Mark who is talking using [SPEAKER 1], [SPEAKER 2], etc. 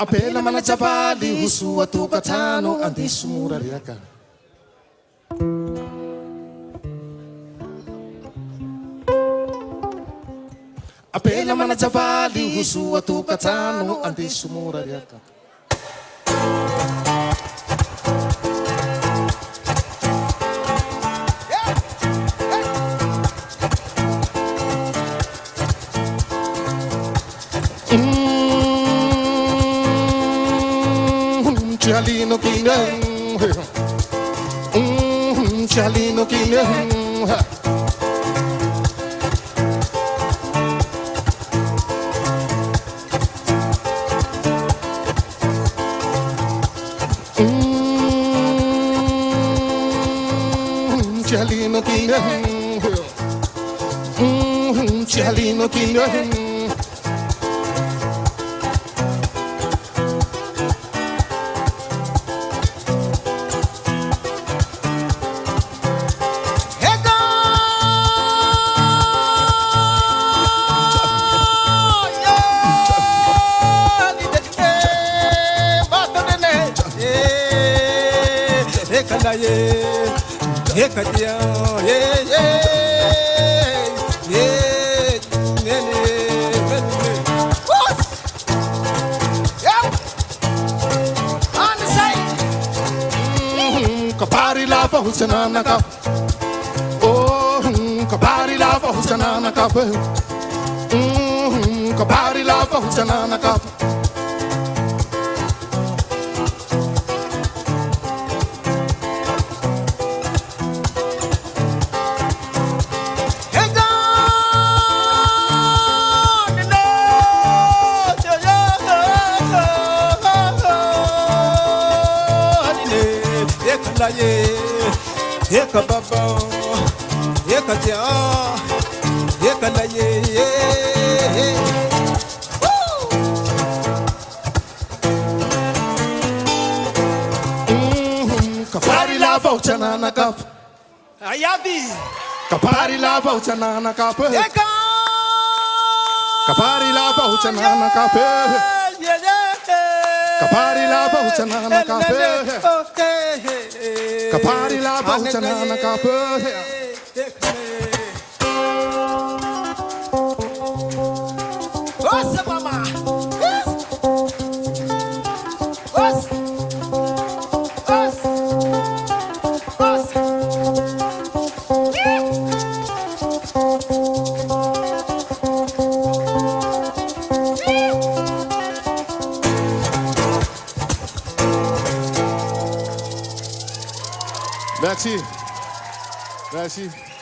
[SPEAKER 1] Apela mana javali husua tukatano andisumura riaka. Apela mana javali husua tukatano andisumura riaka. Chalino Kingdom, Chalino Kingdom. Chalino Kingdom, Chalino Kingdom. Kapari lava husanana kap. Oh, kapari lava husanana kap. Kapari lava husanana kap.
[SPEAKER 2] Eka baba, eka tia, eka la ye.
[SPEAKER 1] Kapari lava uchanana kap.
[SPEAKER 2] Ayabi.
[SPEAKER 1] Kapari lava uchanana kap.
[SPEAKER 2] Eka.
[SPEAKER 1] Kapari lava uchanana kap. Kapari lava uchanana kap. Kapari lava uchanana kap.
[SPEAKER 2] Osa mama.
[SPEAKER 1] Merci. Merci.